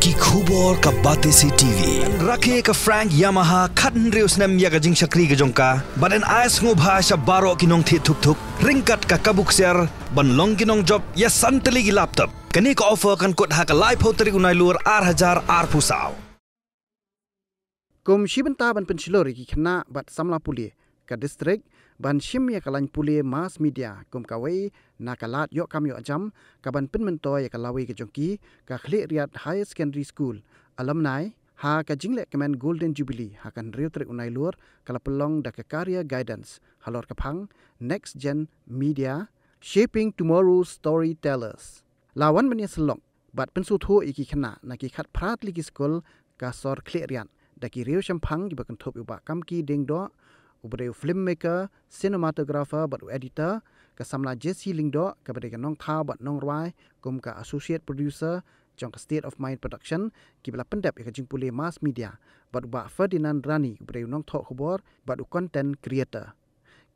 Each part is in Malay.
ki khubor ka bate si TV rakhe ka Frank Yamaha khatn reus nam ya ka jing shakri ka jongka baden ais ngo bhasha baro kinong thi thuk thuk ringkat ka kabuk ser ban long kinong job ya santali gi laptop kani ka offer kan kot ha ka live hoteri unai lur 8000 ar pusau kum shibenta ban pensilori ki khna bat samla puli ka district ban shimya kalan puli mass media kum kawai nakalat yo kam yo jam ka ban penmento ya kalawi ke jongki ka khli riat high secondary school alumni ha ka jingle kemen golden jubilee ha kan riu trek unai lur kala pelong da ka career guidance halor kapang next gen media shaping tomorrow's storytellers lawan menia selong bat pensu thu iki khna na ki khat prat ligi school ka sor khli riat da ki riu champang gi bakan thop uba kam ki ding do ubare filmmaker cinematographer but editor ka samla JC Lingdo ka bade ka nong tha bat nong rai kum ka associate producer jong ka state of mind production ki bala pendap ka jing puli mass media bat ba Ferdinand Rani ubare nong tho khobor bat content creator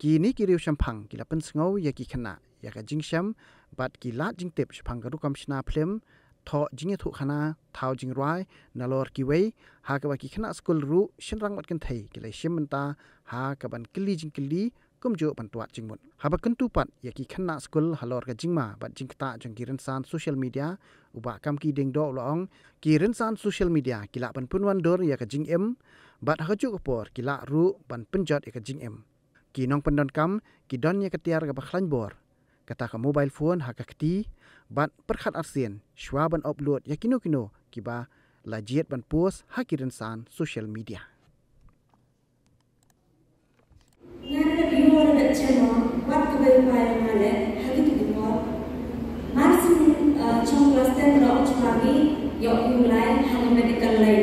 ki ni ki riu champang ki la pen sngau ya ki khana ya ka jing sham bat ki la jing tip champang ka ru kam shna film tho jing thu khana thau jing rai nalor ki wei ha ka ba ki khana school ru shinrang mat kan thai ki lai shimenta ha ka ban kili jing kili kum jo ban twat jing mun ha ba kan tu pat ya ki khana school halor ka jing ma bat jing ta jong ki ren san social media uba kam ki ding do long ki ren san social media ki la ban punwan dor ya ka jing em bat ha ju por ki la ru ban penjot ya ka jing em ki nong pandon kam ki don ya ka tiar ka ba khlan bor kata ka mobile phone ha ka kti bat perkhat arsien shwa ban upload ya kino ki ba lajiet ban post ha ki ren san social media Nana biwar da chama wat ka bai pai male hagi tu biwar marsin chong class 10 ro chmagi yo ulai hang medical lai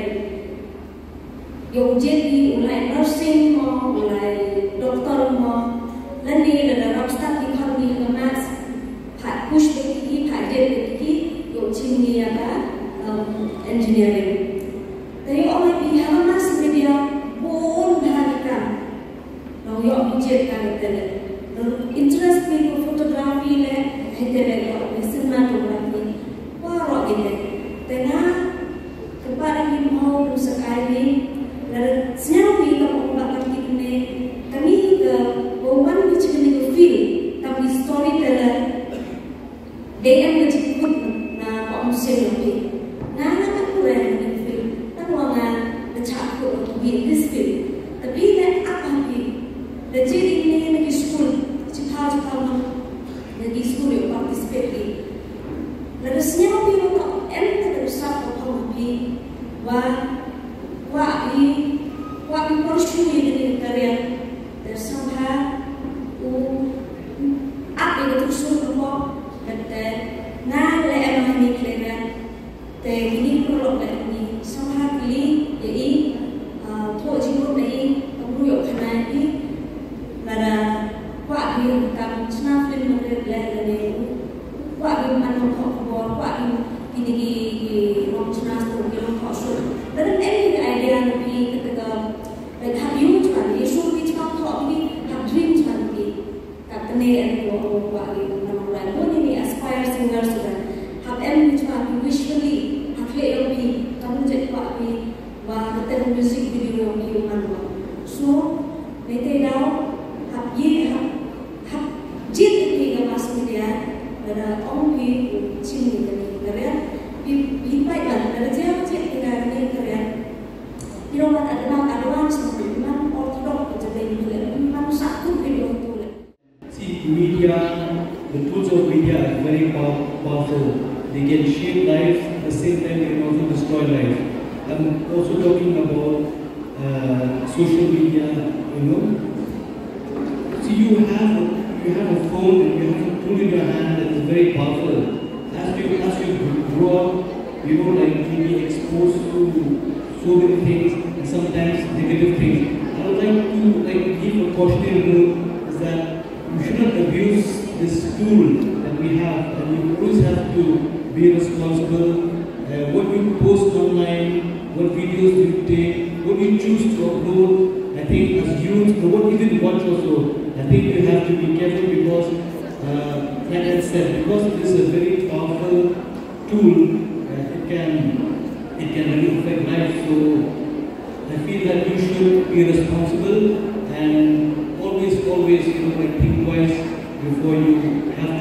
yo jadi ulai nursing mo ulai doktor mo lani da rockstar ki khani ka mas phat push ki phat de ki yo chini ya ba engineering dari oleh bi hang mas media bon bharikan yo object kan tele interest me ko photography le hetele yo cinematography wa ro gine tena kepada ni mau sekai ni la siapa ni ko ba kan ni kami ke one which ni ko feel tapi storyteller DM ke cikut na ko sel ni na ko ren ni feel tak wanga the chat ko be this feel tapi that apa ni the jadi ini lagi school cikal lagi school yang participate ni lalu senyap ni untuk enter berusaha untuk mengpi wa pursue ini karya dan somehow apa yang terus semua kata na le emang ni kira te ini perlu ni somehow kali jadi tu jiwa ni kamu yang kena ni pada kuat dia kam senang film mereka le kuat dia mana kau kuat kuat ini di orang senang tu dia kau suruh dan any idea lebih ketika baik habis macam ni suruh dia cakap kau ini have dream macam ni kata ni aku kuat dia nama lain pun ini aspire singer sudah have any macam ni visually have play lebih kamu jadi kuat ni wah kata music video lebih mana so nanti dah ये हम जित भी का मास media pada orang भी चिन्ह करने करया भी पाई lah pada dia cek kita ni करया di rumah ada orang seperti mana ortodok jadi ni mana satu video tu see media the tools of media are very powerful they can shape life at the same time they can also destroy life I'm also talking about social media So you have a phone and you have a tool in your hand that is very powerful. As you grow up, you like you be exposed to so many things and sometimes negative things. I would like to give a cautionary note is that you should not abuse this tool that we have, and you always have to be responsible. What you post online, what videos you take, what you choose to upload. I think as youth, or what you even watch also. I think you have to be careful because, like I said, because it is a very powerful tool, it can it can really affect life. So I feel that you should be responsible and always, like, think twice before you have